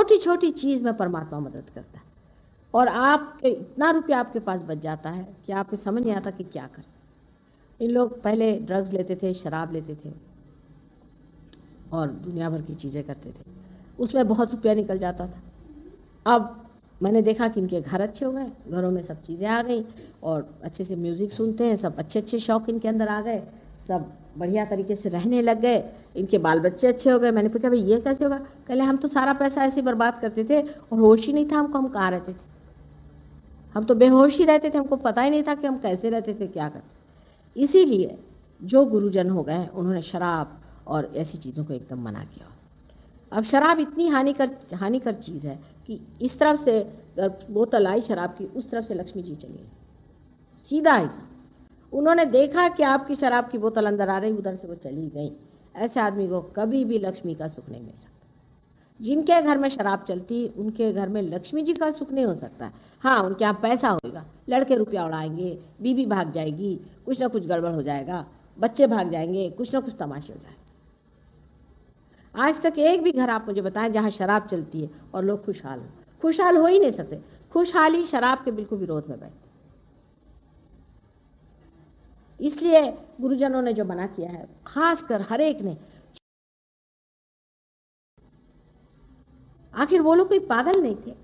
छोटी छोटी चीज में परमात्मा मदद करता है। और आपके इतना रुपया आपके पास बच जाता है कि आपको समझ नहीं आता कि क्या करें। इन लोग पहले ड्रग्स लेते थे, शराब लेते थे और दुनिया भर की चीजें करते थे, उसमें बहुत रुपया निकल जाता था। अब मैंने देखा कि इनके घर अच्छे हो गए, घरों में सब चीज़ें आ गई और अच्छे से म्यूज़िक सुनते हैं, सब अच्छे अच्छे शौक इनके अंदर आ गए, सब बढ़िया तरीके से रहने लग गए, इनके बाल बच्चे अच्छे हो गए। मैंने पूछा भाई ये कैसे होगा? कहले हम तो सारा पैसा ऐसे बर्बाद करते थे और होश ही नहीं था हमको, हम कहाँ रहते थे, हम तो बेहोश ही रहते थे, हमको पता ही नहीं था कि हम कैसे रहते थे, क्या करते। इसीलिए जो गुरुजन हो गए उन्होंने शराब और ऐसी चीज़ों को एकदम मना किया। अब शराब इतनी हानिकर चीज़ है कि इस तरफ से बोतल आई शराब की, उस तरफ से लक्ष्मी जी चली गई, सीधा ऐसा। उन्होंने देखा कि आपकी शराब की बोतल अंदर आ रही, उधर से वो चली गई। ऐसे आदमी को कभी भी लक्ष्मी का सुख नहीं मिल सकता। जिनके घर में शराब चलती उनके घर में लक्ष्मी जी का सुख नहीं हो सकता। हाँ, उनके यहाँ पैसा होगा, लड़के रुपया उड़ाएंगे, बीवी भाग जाएगी, कुछ ना कुछ गड़बड़ हो जाएगा, बच्चे भाग जाएंगे, कुछ ना कुछ तमाशे हो जाएंगे। आज तक एक भी घर आप मुझे बताएं जहाँ शराब चलती है और लोग खुशहाल हो ही नहीं सकते। खुशहाली शराब के बिल्कुल विरोध में बैठती। इसलिए गुरुजनों ने जो मना किया है, खासकर हर एक ने, आखिर वो लोग कोई पागल नहीं थे,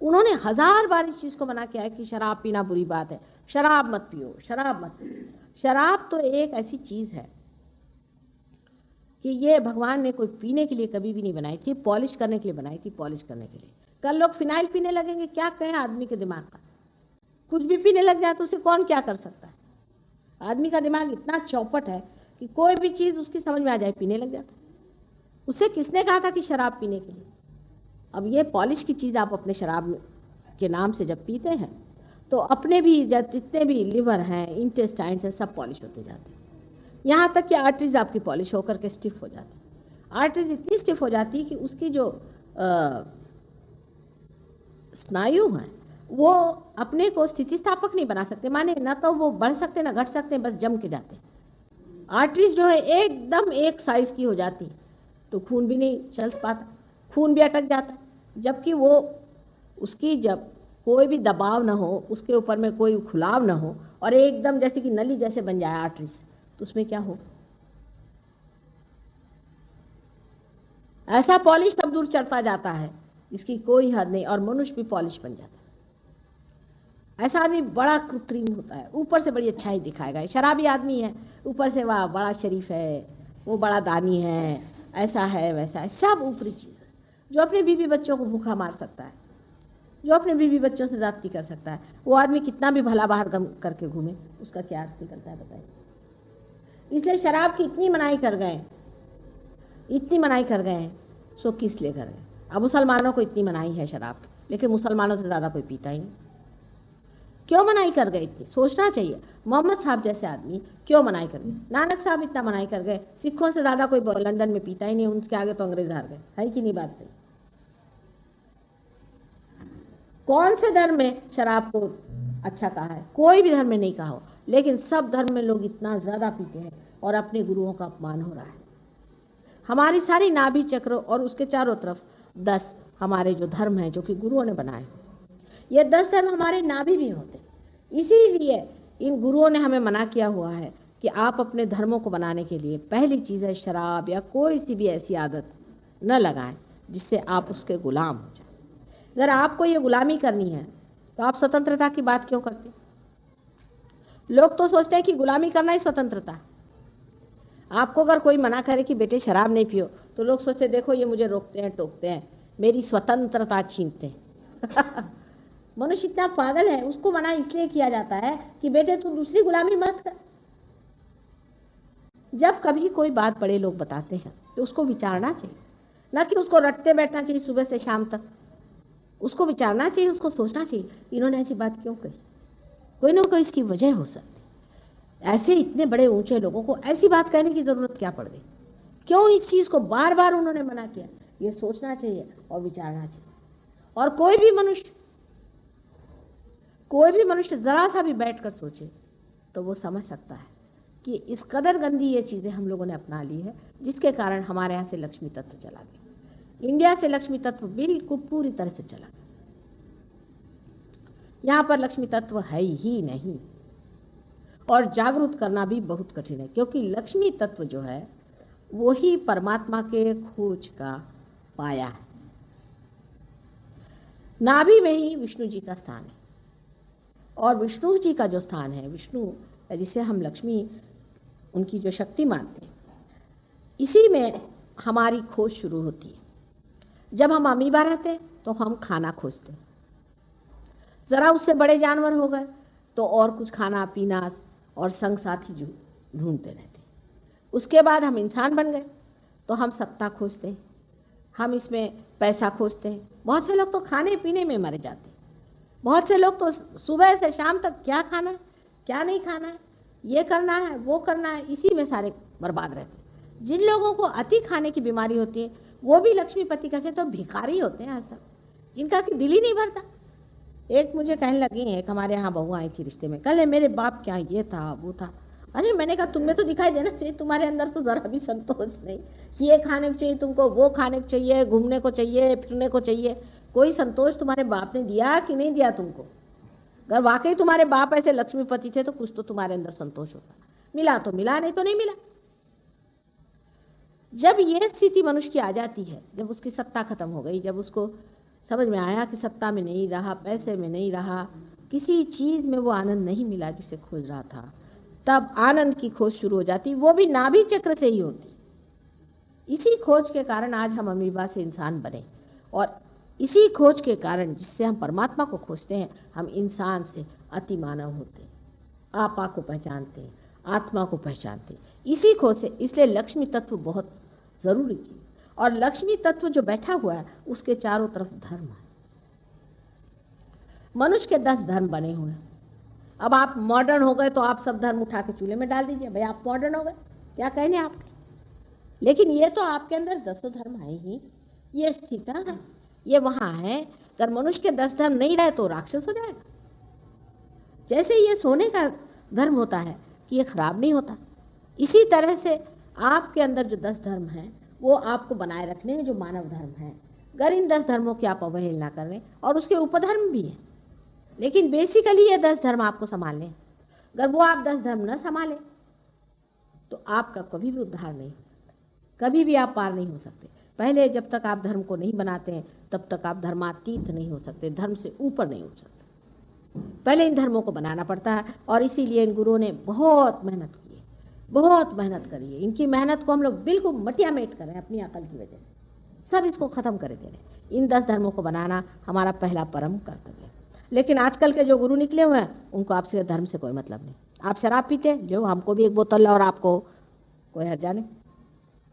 उन्होंने 1000 बार इस चीज को मना किया है कि शराब पीना बुरी बात है, शराब मत पियो, शराब मत पियो। शराब तो एक ऐसी चीज है कि ये भगवान ने कोई पीने के लिए कभी भी नहीं बनाई थी, पॉलिश करने के लिए बनाई थी, पॉलिश करने के लिए। कल लोग फिनाइल पीने लगेंगे, क्या कहें आदमी के दिमाग का? कुछ भी पीने लग जाए तो उसे कौन क्या कर सकता है? आदमी का दिमाग इतना चौपट है कि कोई भी चीज उसकी समझ में आ जाए पीने लग जाता है। उसे किसने कहा था कि शराब पीने के लिए? अब ये पॉलिश की चीज आप अपने शराब के नाम से जब पीते हैं तो अपने भी जितने भी लिवर हैं, इंटेस्टाइन्स हैं, सब पॉलिश होते जाते हैं। यहाँ तक कि आर्टरीज आपकी पॉलिश होकर के स्टिफ हो जाती है। आर्टरीज इतनी स्टिफ हो जाती है कि उसकी जो स्नायु हैं वो अपने को स्थितिस्थापक नहीं बना सकते, माने ना तो वो बढ़ सकते ना घट सकते, बस जम के जाते। आर्टरीज जो है एकदम एक साइज की हो जाती, तो खून भी नहीं चल पाता, खून भी अटक जाता है। जबकि वो उसकी जब कोई भी दबाव ना हो, उसके ऊपर में कोई खुलाव ना हो और एकदम जैसे कि नली जैसे बन जाए आर्टरीज, तो उसमें क्या हो? ऐसा पॉलिश तब दूर चढ़ता जाता है इसकी कोई हद नहीं, और मनुष्य भी पॉलिश बन जाता है। ऐसा आदमी बड़ा कृत्रिम होता है, ऊपर से बड़ी अच्छाई दिखाएगा। शराबी आदमी है, ऊपर से वाह बड़ा शरीफ है, वो बड़ा दानी है, ऐसा है वैसा है, सब ऊपरी चीज है। जो अपने बीवी बच्चों को भूखा मार सकता है, जो अपने बीवी बच्चों से जाती कर सकता है, वो आदमी कितना भी भला बाहर गम करके घूमे, उसका क्या अर्थ निकलता है बताइए? इसलिए शराब की इतनी मनाई कर गए, इतनी मनाई कर गए हैं, सो किस लिए कर गए? अब मुसलमानों को इतनी मनाही है शराब की, लेकिन मुसलमानों से ज्यादा कोई पीता ही नहीं। क्यों मनाई कर गए? इतनी सोचना चाहिए। मोहम्मद साहब जैसे आदमी क्यों मनाई कर गए? नानक साहब इतना मनाई कर गए, सिखों से ज्यादा कोई लंदन में पीता ही नहीं, उनके आगे तो अंग्रेज हार गए। है कि नहीं बात सही? कौन से धर्म में शराब को अच्छा कहा है? कोई भी धर्म में नहीं कहा हो, लेकिन सब धर्म में लोग इतना ज्यादा पीते हैं और अपने गुरुओं का अपमान हो रहा है। हमारी सारी नाभि चक्र और उसके चारों तरफ 10 हमारे जो धर्म है जो कि गुरुओं ने बनाए, ये 10 धर्म हमारे नाभि भी होते। इसीलिए इन गुरुओं ने हमें मना किया हुआ है कि आप अपने धर्मों को बनाने के लिए पहली चीज है शराब या कोई सी भी ऐसी आदत न लगाएं जिससे आप उसके गुलाम हो जाए। अगर आपको ये गुलामी करनी है तो आप स्वतंत्रता की बात क्यों करते? लोग तो सोचते हैं कि गुलामी करना ही स्वतंत्रता है। आपको अगर कोई मना करे कि बेटे शराब नहीं पियो, तो लोग सोचते देखो ये मुझे रोकते हैं, टोकते हैं, मेरी स्वतंत्रता छीनते हैं। मनुष्य इतना पागल है, उसको मना इसलिए किया जाता है कि बेटे तू दूसरी गुलामी मत कर। जब कभी कोई बात बड़े लोग बताते हैं तो उसको विचारना चाहिए, ना कि उसको रटते बैठना चाहिए सुबह से शाम तक। उसको विचारना चाहिए, उसको सोचना चाहिए इन्होंने ऐसी बात क्यों कही, कोई ना कोई इसकी वजह हो सकती। ऐसे इतने बड़े ऊंचे लोगों को ऐसी बात कहने की जरूरत क्या पड़ गई? क्यों इस चीज को बार बार उन्होंने मना किया? ये सोचना चाहिए और विचारना चाहिए। और कोई भी मनुष्य जरा सा भी बैठकर सोचे तो वो समझ सकता है कि इस कदर गंदी ये चीजें हम लोगों ने अपना ली है जिसके कारण हमारे यहाँ से लक्ष्मी तत्व चला गया। इंडिया से लक्ष्मी तत्व बिल्कुल पूरी तरह से चला गया। यहाँ पर लक्ष्मी तत्व है ही नहीं, और जागरूक करना भी बहुत कठिन है, क्योंकि लक्ष्मी तत्व जो है वो ही परमात्मा के खोज का पाया है। नाभि में ही विष्णु जी का स्थान है, और विष्णु जी का जो स्थान है, विष्णु जिसे हम लक्ष्मी उनकी जो शक्ति मानते हैं, इसी में हमारी खोज शुरू होती है। जब हम अमीबा रहते हैं तो हम खाना खोजते हैं, जरा उससे बड़े जानवर हो गए तो और कुछ खाना पीना और संग साथी ढूंढते रहते हैं। उसके बाद हम इंसान बन गए तो हम सत्ता खोजते हैं, हम इसमें पैसा खोजते हैं। बहुत से लोग तो खाने पीने में मरे जाते हैं, बहुत से लोग तो सुबह से शाम तक क्या खाना है क्या नहीं खाना है, ये करना है वो करना है, इसी में सारे बर्बाद रहते हैं। जिन लोगों को अति खाने की बीमारी होती है वो भी लक्ष्मीपति कैसे तो भिखारी होते हैं सब, जिनका कि दिल ही नहीं भरता। एक मुझे कहने लगी, एक हमारे यहाँ बहू आई थी रिश्ते में, कल मेरे बाप क्या ये था वो था। अरे मैंने कहा तुम्हें तो दिखाई देना चाहिए, तुम्हारे अंदर तो जरा भी संतोष नहीं। ये खाने को चाहिए तुमको, वो खाने को चाहिए, घूमने को चाहिए, फिरने को चाहिए, कोई संतोष तुम्हारे बाप ने दिया कि नहीं दिया तुमको? अगर वाकई तुम्हारे बाप ऐसे लक्ष्मीपति थे तो कुछ तो तुम्हारे अंदर संतोष होता। मिला तो मिला, नहीं तो नहीं मिला। जब ये स्थिति मनुष्य की आ जाती है, जब उसकी सत्ता खत्म हो गई, जब उसको समझ में आया कि सत्ता में नहीं रहा, पैसे में नहीं रहा, किसी चीज में वो आनंद नहीं मिला जिसे खोज रहा था, तब आनंद की खोज शुरू हो जाती। वो भी नाभि चक्र से ही होती। इसी खोज के कारण आज हम अमीबा से इंसान बने, और इसी खोज के कारण जिससे हम परमात्मा को खोजते हैं, हम इंसान से अति मानव होते हैं, आपा को पहचानते हैं, आत्मा को पहचानते हैं, इसी खोज से। इसलिए लक्ष्मी तत्व बहुत जरूरी चीज, और लक्ष्मी तत्व जो बैठा हुआ है उसके चारों तरफ धर्म है। मनुष्य के 10 धर्म बने हुए हैं। अब आप मॉडर्न हो गए तो आप सब धर्म उठा के चूल्हे में डाल दीजिए, भाई आप मॉडर्न हो गए, क्या कहने आपके। लेकिन ये तो आपके अंदर 10 धर्म है ही, ये स्थित है, ये वहां है। अगर मनुष्य के 10 धर्म नहीं रहे तो राक्षस हो जाएगा। जैसे ये सोने का धर्म होता है कि ये खराब नहीं होता, इसी तरह से आपके अंदर जो 10 धर्म हैं वो आपको बनाए रखने हैं, जो मानव धर्म है। अगर इन 10 धर्मों की आप अवहेलना कर रहे, और उसके उपधर्म भी हैं, लेकिन बेसिकली ये 10 धर्म आपको संभालने। अगर वो आप 10 धर्म न संभाले तो आपका कभी भी उद्धार नहीं हो सकता, कभी भी आप पार नहीं हो सकते। पहले जब तक आप धर्म को नहीं बनाते हैं तब तक आप धर्मातीत नहीं हो सकते, धर्म से ऊपर नहीं उठ सकते। पहले इन धर्मों को बनाना पड़ता है, और इसीलिए इन गुरुओं ने बहुत मेहनत की है, बहुत मेहनत करी है। इनकी मेहनत को हम लोग बिल्कुल मटिया मेट करें अपनी अकल की वजह से, सब इसको खत्म कर दे रहे। इन 10 धर्मों को बनाना हमारा पहला परम कर्तव्य है। लेकिन आजकल के जो गुरु निकले हुए हैं उनको आपसे धर्म से कोई मतलब नहीं। आप शराब पीते हैं, जो हमको भी एक बोतल लाओ और आपको कोई हर्जा नहीं।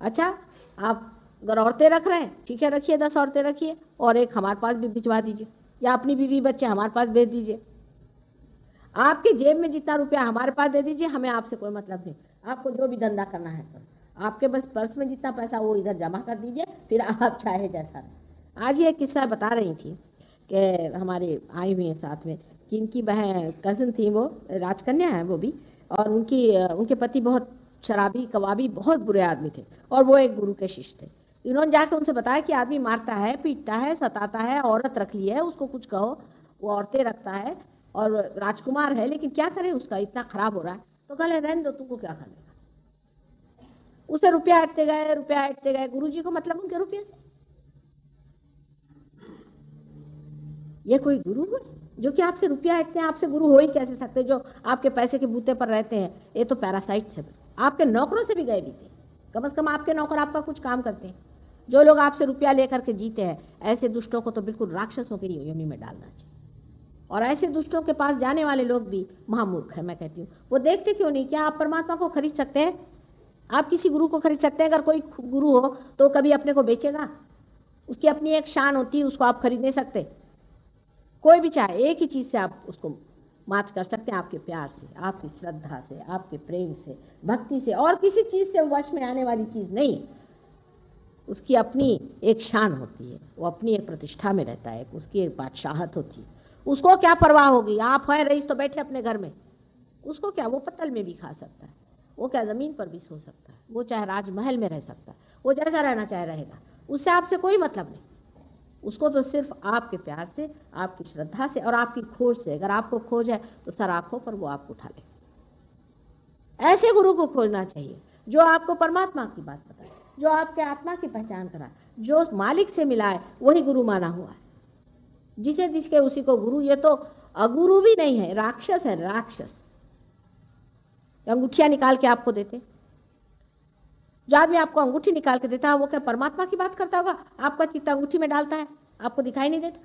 अच्छा, आप अगर औरतें रख रहे हैं, ठीक है रखिए, 10 औरतें रखिए, और एक हमारे पास भी भिजवा दीजिए, या अपनी बीवी बच्चे हमारे पास भेज दीजिए। आपके जेब में जितना रुपया हमारे पास दे दीजिए, हमें आपसे कोई मतलब नहीं। आपको जो भी धंधा करना है करो, आपके बस पर्स में जितना पैसा वो इधर जमा कर दीजिए, फिर आप चाहे जैसा। आज ये किस्सा बता रही थी कि हमारे आई हुई हैं साथ में, कि इनकी बहन कज़न थी, वो राजकन्या है वो भी, और उनके पति बहुत शराबी कबाबी बहुत बुरे आदमी थे, और वो एक गुरु के शिष्य थे। इन्होंने जाकर उनसे बताया कि आदमी मारता है, पीटता है, सताता है, औरत रख ली है, उसको कुछ कहो, वो औरतें रखता है और राजकुमार है, लेकिन क्या करें, उसका इतना खराब हो रहा है। तो कह रहने दो, तुमको क्या करने। उसे रुपया हटते गए, गुरु जी को मतलब उनके रुपये से। ये कोई गुरु है जो कि आपसे रुपया हटते हैं? आपसे गुरु हो ही कैसे सकते जो आपके पैसे के बूते पर रहते हैं? ये तो पैरासाइट से, आपके नौकरों से भी गए भी थे। कम से कम आपके नौकर आपका कुछ काम करते हैं। जो लोग आपसे रुपया लेकर के जीते हैं, ऐसे दुष्टों को तो बिल्कुल राक्षसों के योनि में डालना चाहिए। और ऐसे दुष्टों के पास जाने वाले लोग भी महामूर्ख है, मैं कहती हूँ। वो देखते क्यों नहीं? क्या आप परमात्मा को खरीद सकते हैं? आप किसी गुरु को खरीद सकते हैं? अगर कोई गुरु हो तो कभी अपने को बेचेगा? उसकी अपनी एक शान होती है, उसको आप खरीद नहीं सकते। कोई भी चाहे, एक ही चीज से आप उसको मात कर सकते हैं, आपके प्यार से, आपकी श्रद्धा से, आपके प्रेम से, भक्ति से, और किसी चीज से वश में आने वाली चीज नहीं। उसकी अपनी एक शान होती है, वो अपनी एक प्रतिष्ठा में रहता है, उसकी एक बादशाहत होती है। उसको क्या परवाह होगी? आप है रईस तो बैठे अपने घर में, उसको क्या? वो पत्तल में भी खा सकता है, वो क्या जमीन पर भी सो सकता है, वो चाहे राजमहल में रह सकता है, वो जैसा रहना चाहे रहेगा। उससे आपसे कोई मतलब नहीं। उसको तो सिर्फ आपके प्यार से, आपकी श्रद्धा से और आपकी खोज से, अगर आपको खोज है तो सर आंखों पर वो आपको उठा ले। ऐसे गुरु को खोजना चाहिए जो आपको परमात्मा की बात बताए, जो आपके आत्मा की पहचान कराए, जो मालिक से मिलाए, वही गुरु माना हुआ है। जिसे जिसके उसी को गुरु। ये तो अगुरु भी नहीं है, राक्षस है, राक्षस। अंगूठियां निकाल के आपको देते, जो आदमी आपको अंगूठी निकाल के देता है वो क्या परमात्मा की बात करता होगा? आपका चित्त अंगूठी में डालता है, आपको दिखाई नहीं देता।